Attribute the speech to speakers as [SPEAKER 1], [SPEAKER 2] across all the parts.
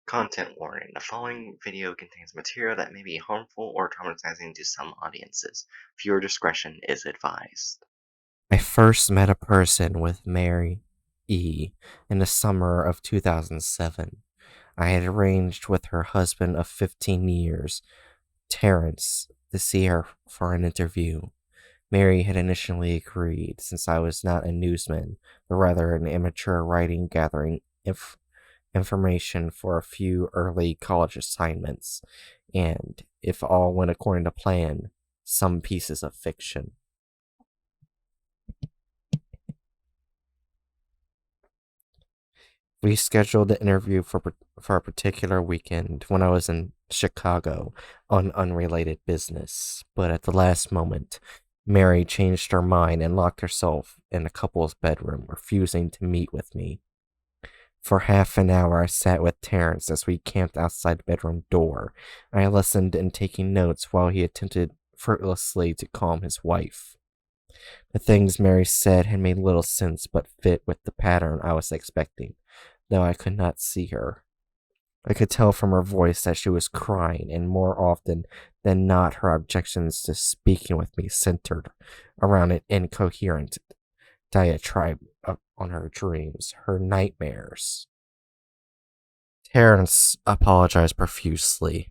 [SPEAKER 1] Content warning. The following video contains material that may be harmful or traumatizing to some audiences. Viewer discretion is advised. I first met a person with Mary E. in the summer of 2007. I had arranged with her husband of 15 years, Terrence, to see her for an interview. Mary had initially agreed, since I was not a newsman, but rather an amateur writing gathering information for a few early college assignments, and, if all went according to plan, some pieces of fiction. We scheduled the interview for a particular weekend when I was in Chicago on unrelated business, but at the last moment, Mary changed her mind and locked herself in the couple's bedroom, refusing to meet with me. For half an hour I sat with Terrence as we camped outside the bedroom door. I listened and taking notes while he attempted fruitlessly to calm his wife. The things Mary said had made little sense but fit with the pattern I was expecting, though I could not see her. I could tell from her voice that she was crying, and more often than not her objections to speaking with me centered around an incoherent diatribe on her dreams, her nightmares. Terence apologized profusely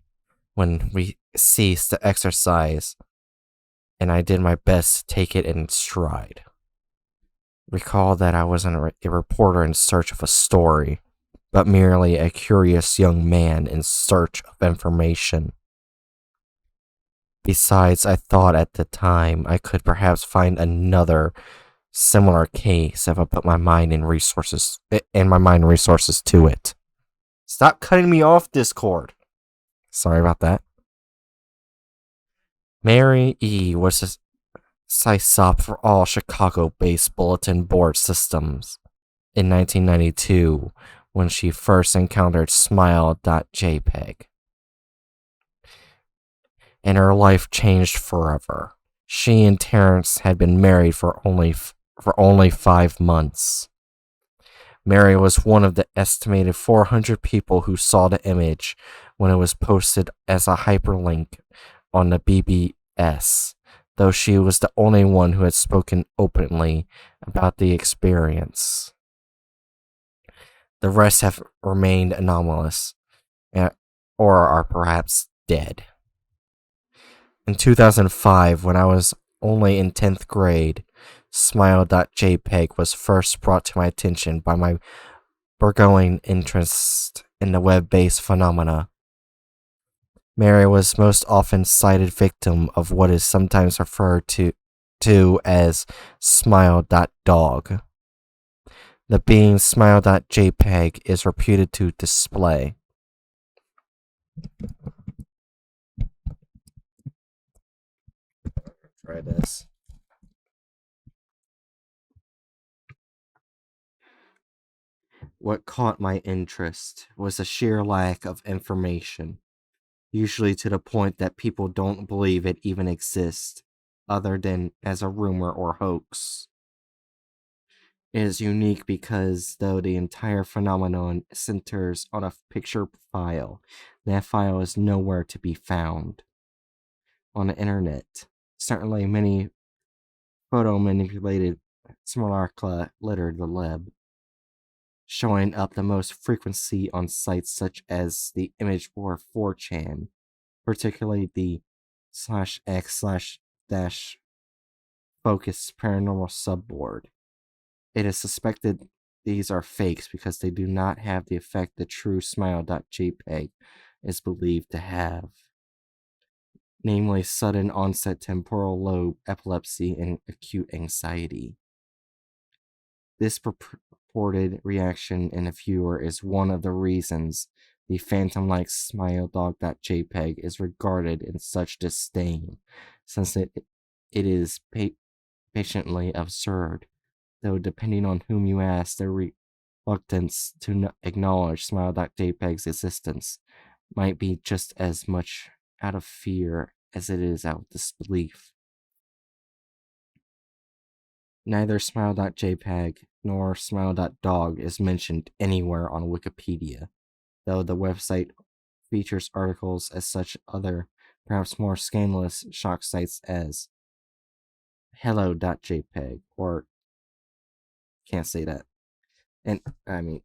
[SPEAKER 1] when we ceased to exercise, and I did my best to take it in stride. Recall that I wasn't a reporter in search of a story, but merely a curious young man in search of information. Besides, I thought at the time I could perhaps find another similar case if I put my mind and resources to it. Stop cutting me off, Discord. Sorry about that. Mary E. was a CISOP for all Chicago-based bulletin board systems in 1992 when she first encountered Smile.jpg. And her life changed forever. She and Terrence had been married for only 5 months. Mary was one of the estimated 400 people who saw the image when it was posted as a hyperlink on the BBS, though she was the only one who had spoken openly about the experience. The rest have remained anomalous, or are perhaps dead. In 2005, when I was only in 10th grade, Smile.jpg was first brought to my attention by my burgeoning interest in the web-based phenomena. Mary was most often cited victim of what is sometimes referred to as Smile.dog. The being Smile.jpg is reputed to display try this. What caught my interest was the sheer lack of information, usually to the point that people don't believe it even exists, other than as a rumor or hoax. It is unique because, though the entire phenomenon centers on a picture file, that file is nowhere to be found on the internet. Certainly, many photo-manipulated simulacra litter the web, showing up the most frequency on sites such as the image board 4chan, particularly the /x/dash focus paranormal subboard. It is suspected these are fakes because they do not have the effect the true Smile.jpg is believed to have, namely sudden onset temporal lobe epilepsy and acute anxiety. This purported reaction in a viewer is one of the reasons the phantom-like Smile.jpg is regarded in such disdain, since it is patiently absurd, though depending on whom you ask, their reluctance to acknowledge Smile.jpg's existence might be just as much out of fear as it is out of disbelief. Neither Smile.jpg nor Smile.dog is mentioned anywhere on Wikipedia, though the website features articles as such other, perhaps more scandalous shock sites as hello.jpg or can't say that. And I mean,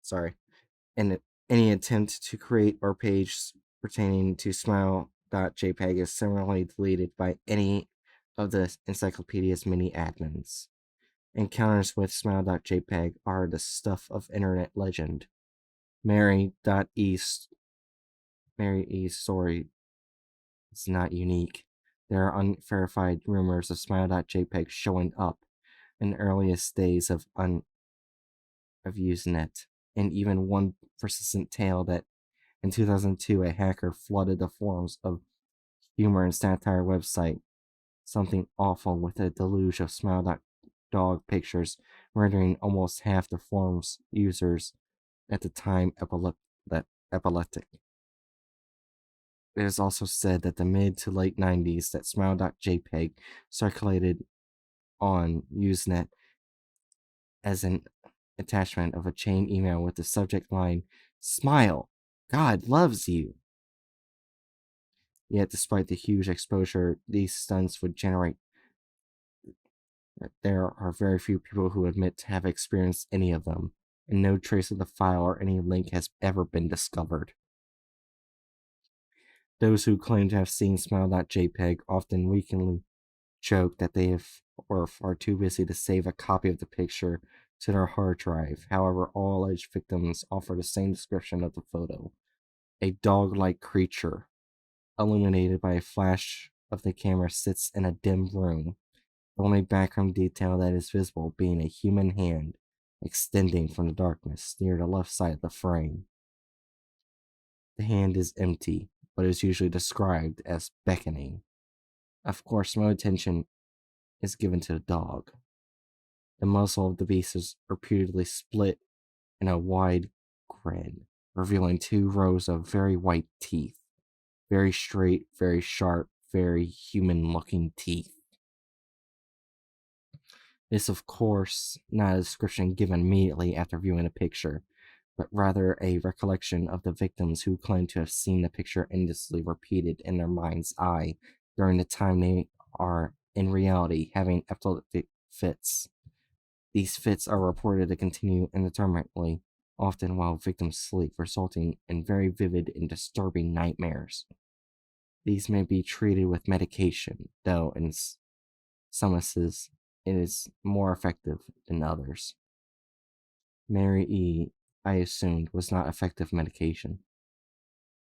[SPEAKER 1] sorry. And any attempt to create or page pertaining to smile.jpg is similarly deleted by any of the encyclopedia's many admins. Encounters with smile.jpg are the stuff of internet legend. Mary E's story is not unique. There are unverified rumors of smile.jpg showing up in the earliest days of Usenet, and even one persistent tale that in 2002 a hacker flooded the forums of humor and satire website Something Awful with a deluge of smile.dog pictures, rendering almost half the forum's users at the time epileptic. It is also said that the mid to late 90s that smile.jpg circulated on Usenet as an attachment of a chain email with the subject line, "Smile, God loves you." Yet, despite the huge exposure these stunts would generate, there are very few people who admit to have experienced any of them, and no trace of the file or any link has ever been discovered. Those who claim to have seen smile.jpg often weakly joke that they were far too busy to save a copy of the picture to their hard drive. However, all alleged victims offer the same description of the photo: a dog-like creature, illuminated by a flash of the camera, sits in a dim room, the only background detail that is visible being a human hand extending from the darkness near the left side of the frame. The hand is empty, but is usually described as beckoning. Of course, no attention is given to the dog. The muzzle of the beast is reputedly split in a wide grin, revealing 2 rows of very white teeth. Very straight, very sharp, very human-looking teeth. This, of course, not a description given immediately after viewing a picture, but rather a recollection of the victims who claim to have seen the picture endlessly repeated in their mind's eye during the time they are, in reality, having epileptic fits. These fits are reported to continue indeterminately, often while victims sleep, resulting in very vivid and disturbing nightmares. These may be treated with medication, though in some instances it is more effective than others. Mary E., I assumed, was not effective medication.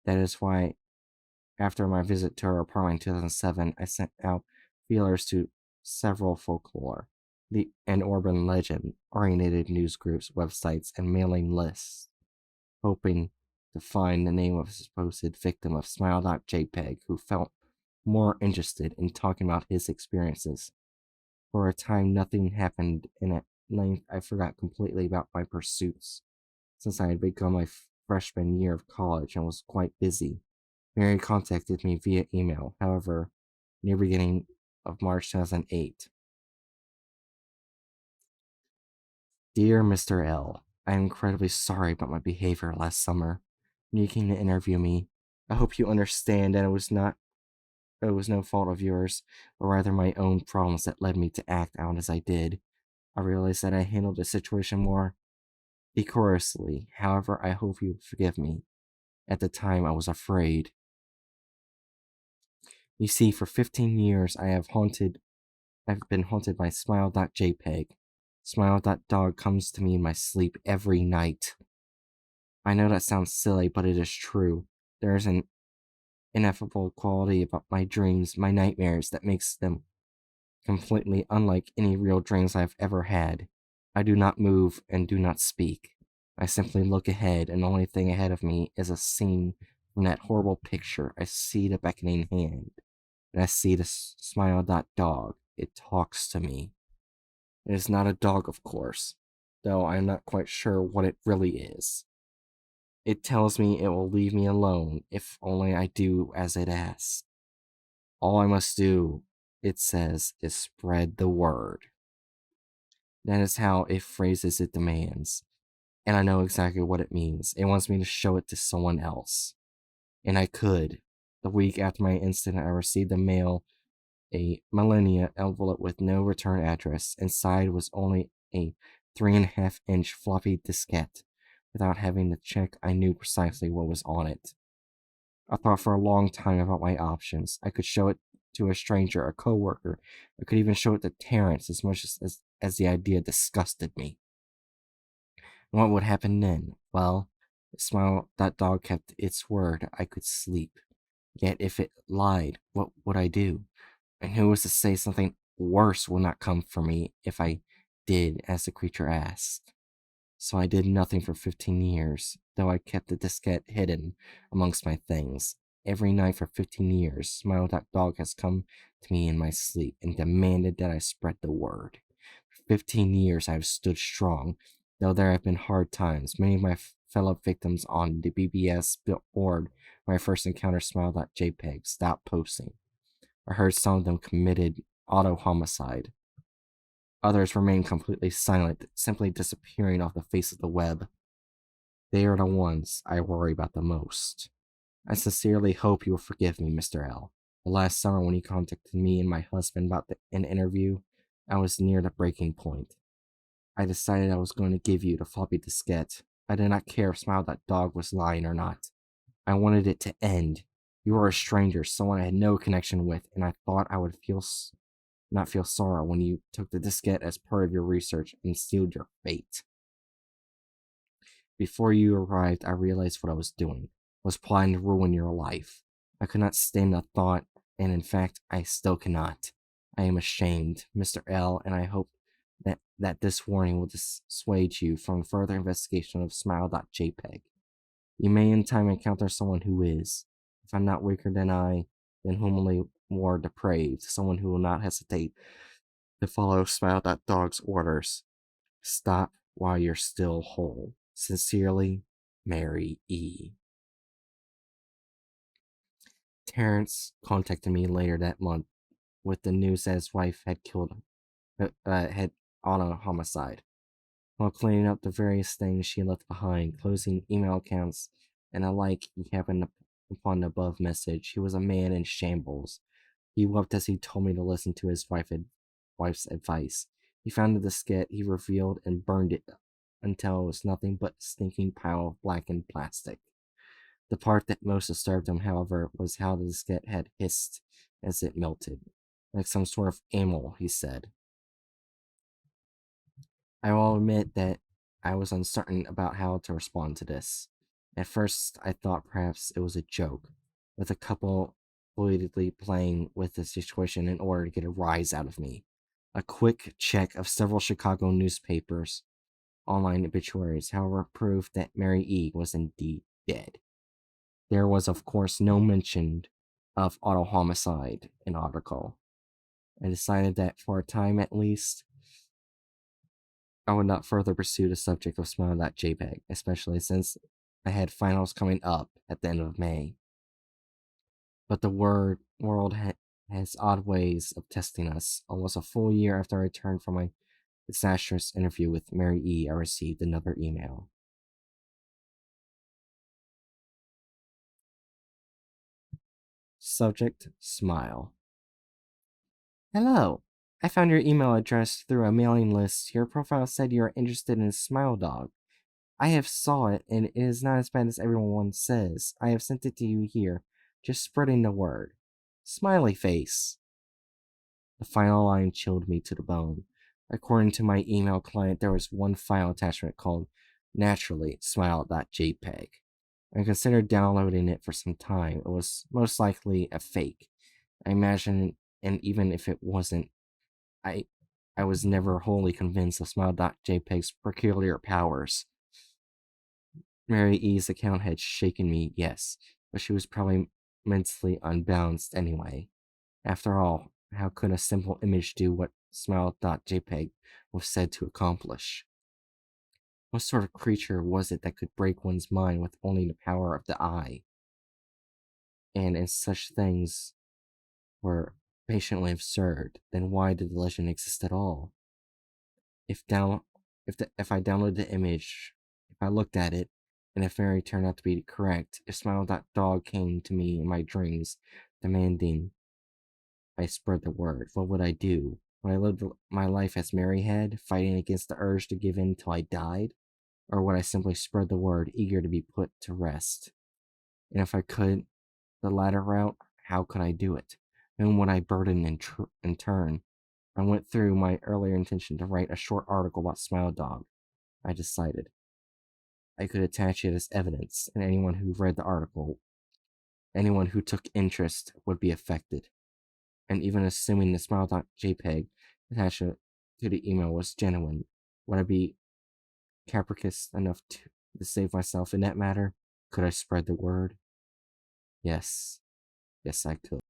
[SPEAKER 1] That is why, after my visit to her apartment in 2007, I sent out feelers to several folklore and urban legend oriented news groups, websites, and mailing lists, hoping to find the name of a supposed victim of smile.jpg who felt more interested in talking about his experiences. For a time, nothing happened, and at length I forgot completely about my pursuits. Since I had begun my freshman year of college and was quite busy, Mary contacted me via email, however, near the beginning of March 2008. Dear Mr. L., I am incredibly sorry about my behavior last summer. When you came to interview me, I hope you understand that it was no fault of yours, but rather my own problems that led me to act out as I did. I realize that I handled the situation more decorously. However, I hope you forgive me. At the time, I was afraid. You see, for 15 years, I've been haunted by smile.jpg. Smile.dog comes to me in my sleep every night. I know that sounds silly, but it is true. There is an ineffable quality about my dreams, my nightmares, that makes them completely unlike any real dreams I've ever had. I do not move and do not speak. I simply look ahead, and the only thing ahead of me is a scene from that horrible picture. I see the beckoning hand, and I see the smile.dog. It talks to me. It is not a dog, of course, though I am not quite sure what it really is. It tells me it will leave me alone if only I do as it asks. All I must do, it says, is spread the word. That is how it phrases its demands. and I know exactly what it means. It wants me to show it to someone else. And I could. The week after my incident, I received the mail a Millennia envelope with no return address. Inside was only a 3.5-inch floppy diskette. Without having to check, I knew precisely what was on it. I thought for a long time about my options. I could show it to a stranger, a coworker. I could even show it to Terrence as much as the idea disgusted me. And what would happen then? Well, Smile, that dog kept its word. I could sleep. Yet if it lied, what would I do? And who was to say something worse would not come for me if I did as the creature asked? So I did nothing for 15 years, though I kept the diskette hidden amongst my things. Every night for 15 years, Smile that dog has come to me in my sleep and demanded that I spread the word. For 15 years I have stood strong, though there have been hard times. Many of my fellow victims on the BBS board where I first encountered Smile.jpg stopped posting. I heard some of them committed auto-homicide. Others remain completely silent, simply disappearing off the face of the web. They are the ones I worry about the most. I sincerely hope you will forgive me, Mr. L. The last summer when you contacted me and my husband about an interview, I was near the breaking point. I decided I was going to give you the floppy diskette. I did not care if Smile that dog was lying or not. I wanted it to end. You were a stranger, someone I had no connection with, and I thought I would not feel sorrow when you took the diskette as part of your research and sealed your fate. Before you arrived, I realized what I was doing. I was plotting to ruin your life. I could not stand the thought, and in fact, I still cannot. I am ashamed, Mr. L, and I hope that this warning will dissuade you from further investigation of Smile.jpg. You may in time encounter someone who is, if I'm not weaker than I, then humanly more depraved, someone who will not hesitate to follow Smile.dog's orders. Stop while you're still whole. Sincerely, Mary E. Terrence contacted me later that month with the news that his wife had had auto homicide. While cleaning up the various things she left behind, closing email accounts, and alike, he happened upon the above message. He was a man in shambles. He wept as he told me to listen to his wife's advice. He found the diskette he revealed and burned it until it was nothing but a stinking pile of blackened plastic. The part that most disturbed him, however, was how the diskette had hissed as it melted, like some sort of animal, he said. I will admit that I was uncertain about how to respond to this. At first, I thought perhaps it was a joke, with a couple belatedly playing with the situation in order to get a rise out of me. A quick check of several Chicago newspapers' online obituaries, however, proved that Mary E. was indeed dead. There was, of course, no mention of auto homicide in the article. I decided that for a time at least, I would not further pursue the subject of Smile.jpg, especially since I had finals coming up at the end of May. But the world has odd ways of testing us. Almost a full year after I returned from my disastrous interview with Mary E., I received another email. Subject: Smile. Hello. I found your email address through a mailing list. Your profile said you are interested in Smile Dog. I have saw it, and it is not as bad as everyone says. I have sent it to you here, just spreading the word. Smiley face. The final line chilled me to the bone. According to my email client, there was one file attachment called naturally smile.jpg. I considered downloading it for some time. It was most likely a fake. I imagine, and even if it wasn't, I I was never wholly convinced of Smile.jpg's peculiar powers. Mary E.'s account had shaken me, yes, but she was probably mentally unbalanced anyway. After all, how could a simple image do what Smile.jpg was said to accomplish? What sort of creature was it that could break one's mind with only the power of the eye? And if such things were patiently absurd, then why did the legend exist at all? If I download the image, I looked at it, and if Mary turned out to be correct, if Smile.dog came to me in my dreams, demanding I spread the word, what would I do? Would I live my life as Mary had, fighting against the urge to give in till I died? Or would I simply spread the word, eager to be put to rest? And if I could, the latter route, how could I do it? Whom would I burden in turn? I went through my earlier intention to write a short article about Smile Dog. I decided I could attach it as evidence, and anyone who read the article, anyone who took interest, would be affected. And even assuming the Smile.jpg attached to the email was genuine, would I be capricious enough to save myself in that matter? Could I spread the word? Yes. Yes, I could.